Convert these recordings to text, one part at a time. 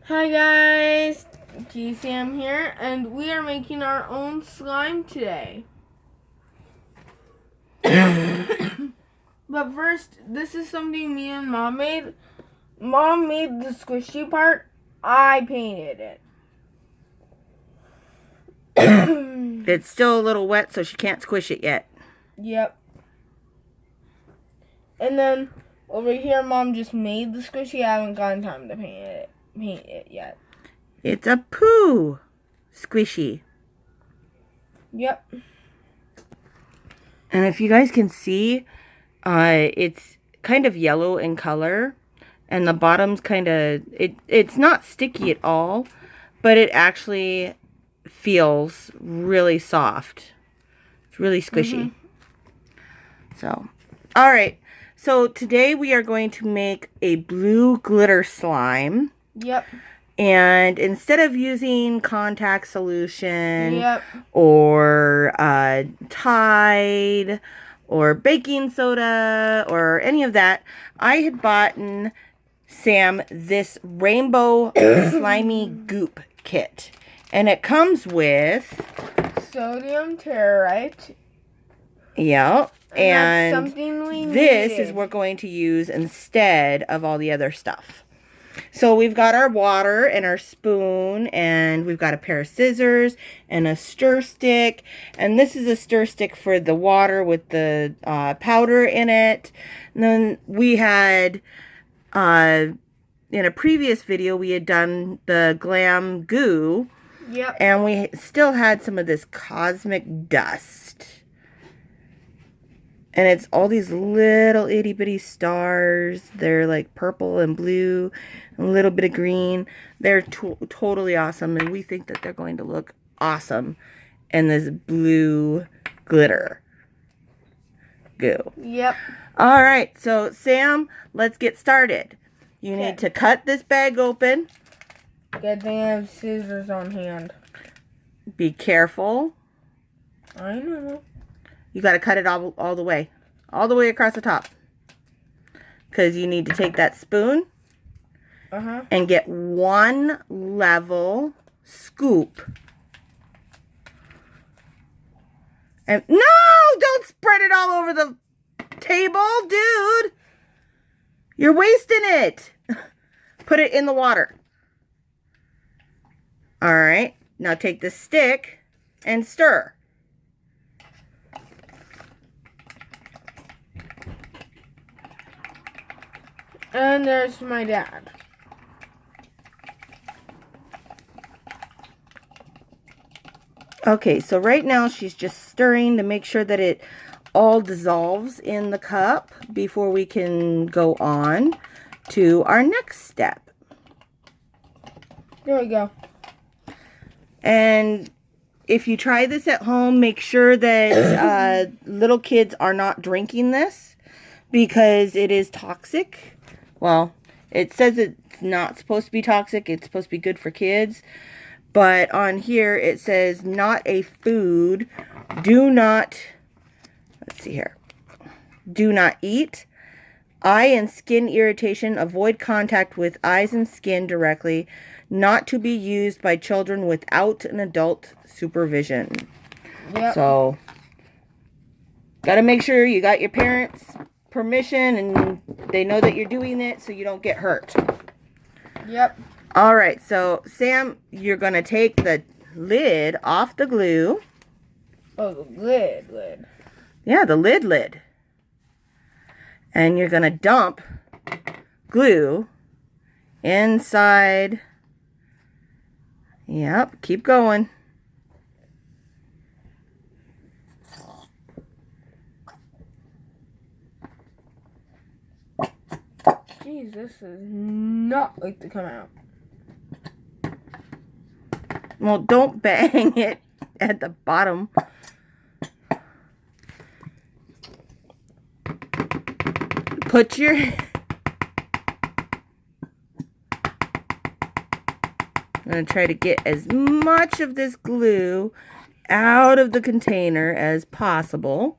Hi guys, G-Sam here, and we are making our own slime today. But first, this is something me and Mom made. Mom made the squishy part, I painted it. It's still a little wet, so she can't squish it yet. Yep. And then over here, Mom just made the squishy. I haven't gotten time to paint it yet. It's a poo squishy. Yep. And if you guys can see, it's kind of yellow in color. And the bottom's kind of, it's not sticky at all, but it actually feels really soft. It's really squishy. So, all right. So today we are going to make a blue glitter slime. Yep. And instead of using contact solution Yep. or Tide or baking soda or any of that, I had bought Sam this rainbow slimy goop kit. And it comes with sodium terrorite. Yeah. And that's something we this needed. is what we're going to use instead of all the other stuff. So we've got our water and our spoon, and we've got a pair of scissors and a stir stick. And this is a stir stick for the water with the powder in it. And then we had, in a previous video, we had done the glam goo. Yep. And we still had some of this cosmic dust. And it's all these little itty bitty stars. They're like purple and blue, and a little bit of green. They're totally awesome. And we think that they're going to look awesome in this blue glitter goo. Yep. All right. So, Sam, let's get started. You need to cut this bag open. Good thing I have scissors on hand. Be careful. I know. You got to cut it all the way across the top. Because you need to take that spoon and get one level scoop. And no, don't spread it all over the table, dude. You're wasting it. Put it in the water. All right. Now take the stick and stir. And there's my dad. Okay, so right now she's just stirring to make sure that it all dissolves in the cup before we can go on to our next step. There we go. And if you try this at home, make sure that little kids are not drinking this because it is toxic. Well, it says it's not supposed to be toxic. It's supposed to be good for kids. But on here, it says not a food. Do not, let's see here. Do not eat. Eye and skin irritation. Avoid contact with eyes and skin directly. Not to be used by children without an adult supervision. Yep. So, got to make sure you got your parents' permission and they know that you're doing it so you don't get hurt. Yep. All right, so Sam, you're going to take the lid off the glue. Oh, the lid. Yeah, the lid. And you're going to dump glue inside. Yep, keep going. Jeez, this is not like to come out. Well, don't bang it at the bottom. Put your... I'm going to try to get as much of this glue out of the container as possible.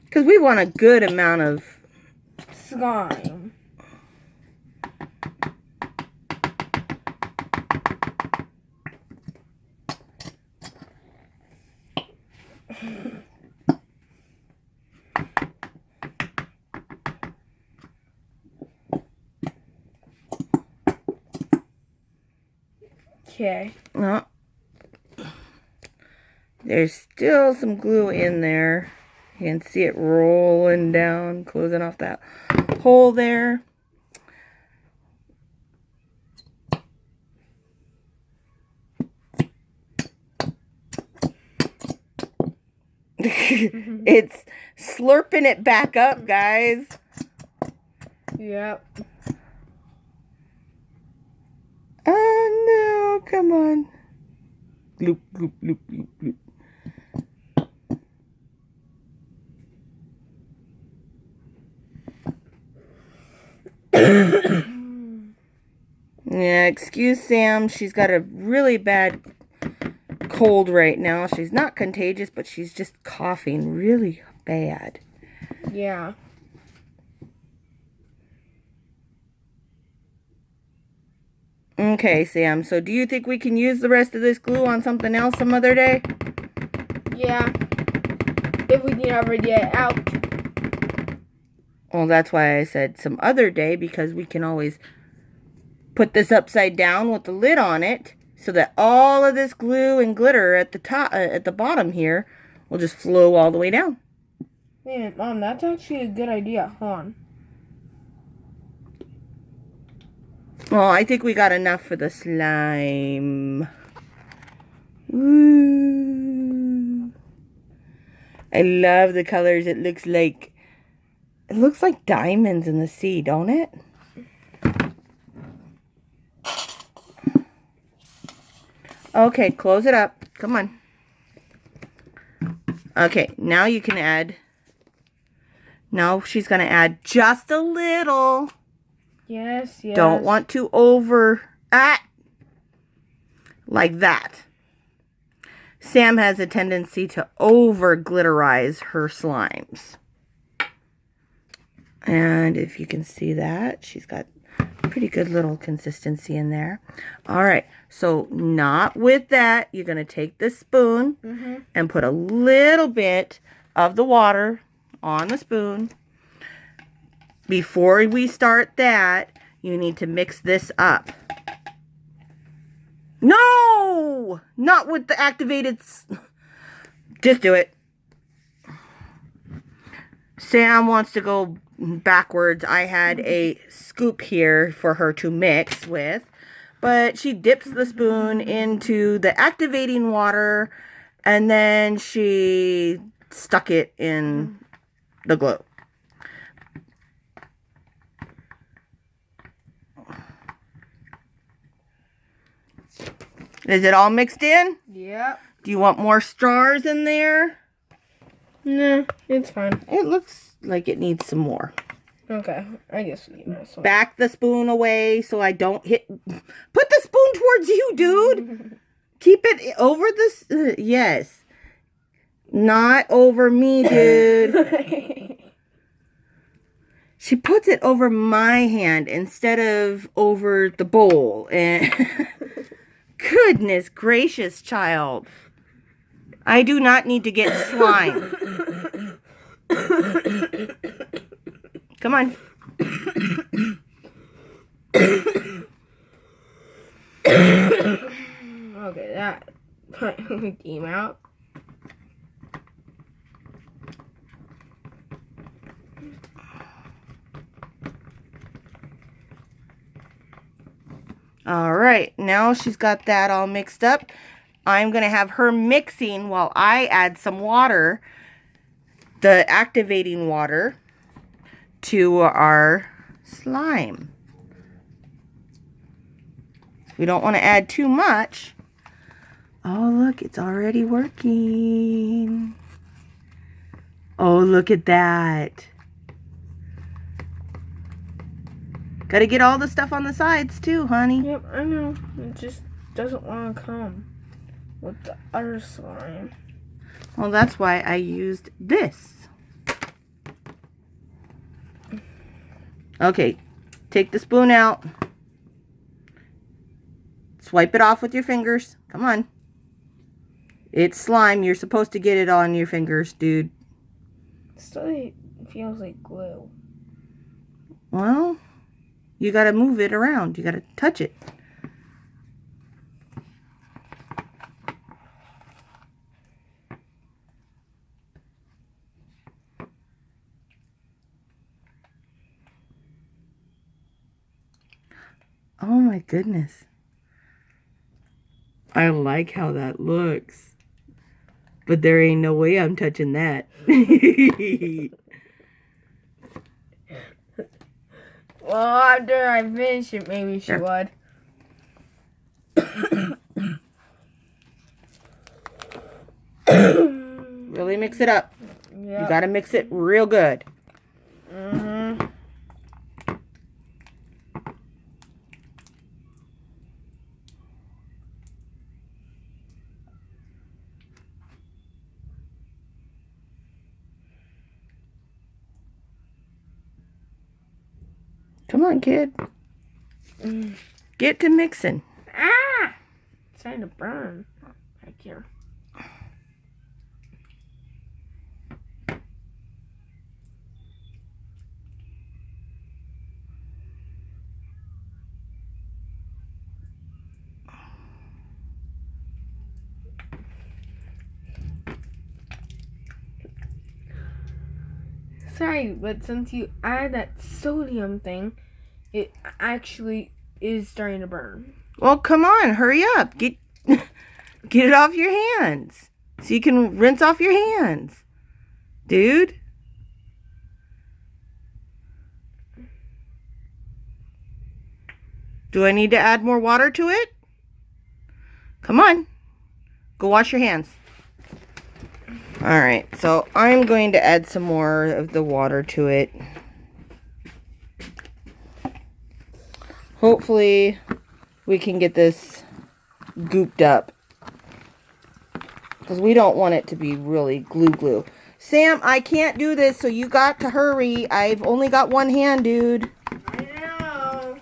Because we want a good amount of slime. Okay. No. There's still some glue in there. You can see it rolling down, closing off that hole there. It's slurping it back up, guys. Yep. Oh no, come on. Loop, loop, loop, loop, loop. Yeah, excuse Sam. She's got a really bad cold right now. She's not contagious, but she's just coughing really bad. Yeah. Okay, Sam. So do you think we can use the rest of this glue on something else some other day? Yeah. If we can ever get it out. Well, that's why I said some other day, because we can always put this upside down with the lid on it so that all of this glue and glitter at the top, at the bottom here, will just flow all the way down. Man, Mom, that's actually a good idea. Hold on. Well, I think we got enough for the slime. Ooh. I love the colors. It looks like diamonds in the sea, don't it? Okay, close it up. Come on. Okay, now you can add. Now she's going to add just a little. Yes, yes. Don't want to like that. Sam has a tendency to over glitterize her slimes. And if you can see that, she's got pretty good little consistency in there. All right, so not with that. You're going to take this spoon and put a little bit of the water on the spoon. Before we start that, you need to mix this up. No! Not with the activated... Just do it. Sam wants to go backwards. I had a scoop here for her to mix with, but she dips the spoon into the activating water and then she stuck it in the glue. Is it all mixed in? Yep. Do you want more stars in there? No, it's fine. It looks like it needs some more. Okay, I guess we can mess with it. Back the spoon away so I don't hit... Put the spoon towards you, dude! Keep it over this... yes. Not over me, dude. She puts it over my hand instead of over the bowl. And goodness gracious, child. I do not need to get slime. Come on. Okay, that finally came out. All right, now she's got that all mixed up. I'm going to have her mixing while I add some water, the activating water, to our slime. We don't want to add too much. Oh, look, it's already working. Oh, look at that. Got to get all the stuff on the sides too, honey. Yep, I know. It just doesn't want to come with the other slime. Well, that's why I used this. Okay, take the spoon out. Swipe it off with your fingers. Come on. It's slime. You're supposed to get it on your fingers, dude. Still feels like glue. Well, you gotta move it around. You gotta touch it. Oh my goodness. I like how that looks. But there ain't no way I'm touching that. Well, after I finish it, maybe she would. Really mix it up. Yep. You gotta mix it real good. Mm-hmm. Come on, kid. Get to mixing. Ah! It's starting to burn back here. Sorry, but since you add that sodium thing, it actually is starting to burn. Well, come on, hurry up. Get it off your hands. So you can rinse off your hands. Dude. Do I need to add more water to it? Come on. Go wash your hands. Alright, so I'm going to add some more of the water to it. Hopefully we can get this gooped up. Because we don't want it to be really glue. Sam, I can't do this, so you got to hurry. I've only got one hand, dude. I know.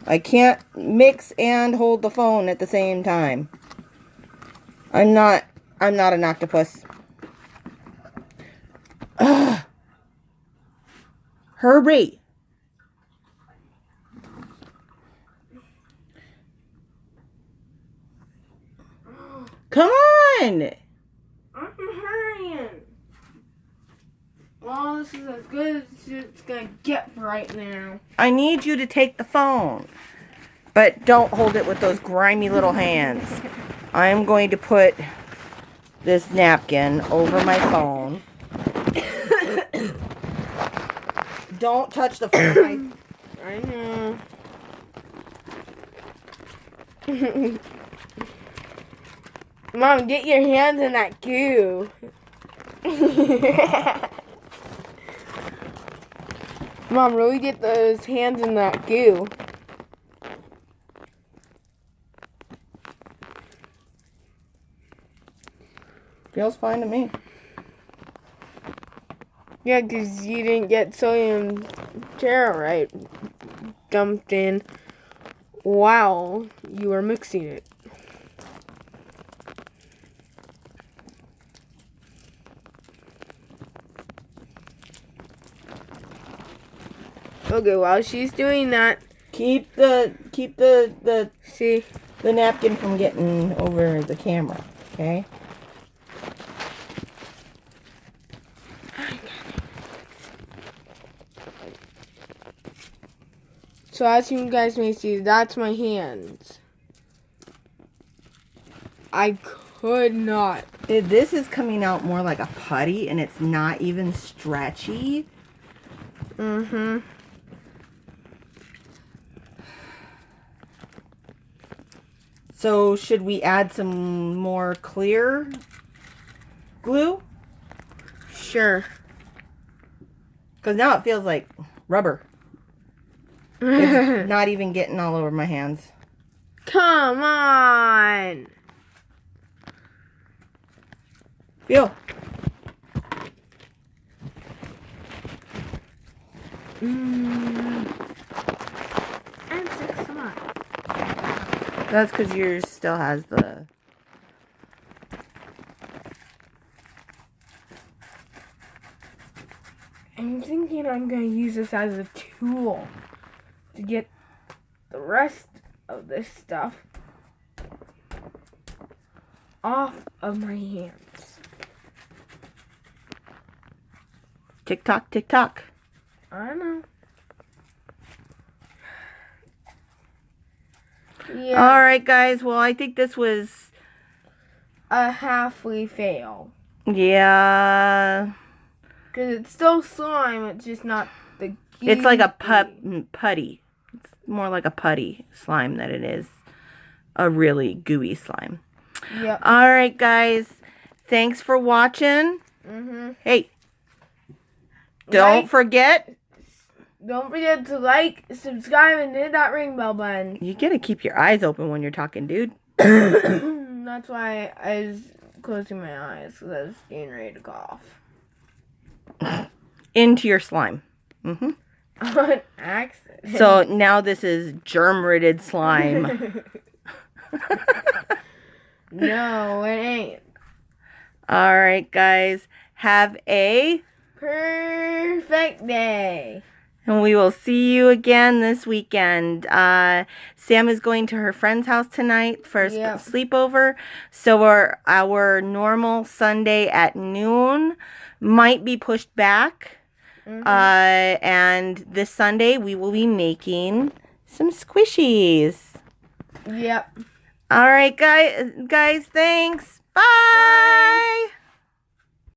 I can't mix and hold the phone at the same time. I'm not an octopus. Ugh. Hurry. Come on. I'm hurrying. Well, this is as good as it's gonna get for right now. I need you to take the phone. But don't hold it with those grimy little hands. I'm going to put this napkin over my phone. Don't touch the phone. I know. Mom, get your hands in that goo. Mom, really get those hands in that goo. Feels fine to me. Yeah, because you didn't get sodium right dumped in while you were mixing it. Okay, while she's doing that, Keep the see, napkin from getting over the camera, okay? so as you guys may see, that's my hands. I could not. This is coming out more like a putty, and it's not even stretchy. Mm-hmm. So should we add some more clear glue? Sure. Because now it feels like rubber. It's not even getting all over my hands. Come on. Feel. And 6 months. That's because yours still has the... I'm thinking I'm going to use this as a tool to get the rest of this stuff off of my hands. Tick tock, tick tock. I know. Yeah. All right, guys. Well, I think this was... A halfway fail. Yeah. Because it's still slime, it's just not the It's like a gooey. putty. It's more like a putty slime than it is a really gooey slime. Yep. All right, guys. Thanks for watching. Hey, don't forget to like, subscribe, and hit that ring bell button. You gotta keep your eyes open when you're talking, dude. That's why I was closing my eyes, because I was getting ready to cough. Into your slime. On accident. So now this is germ-ridden slime. No, it ain't. All right, guys. Have a perfect day. And we will see you again this weekend. Sam is going to her friend's house tonight for a sleepover. So our normal Sunday at noon might be pushed back. And this Sunday we will be making some squishies. Yep. All right, guys, thanks. Bye.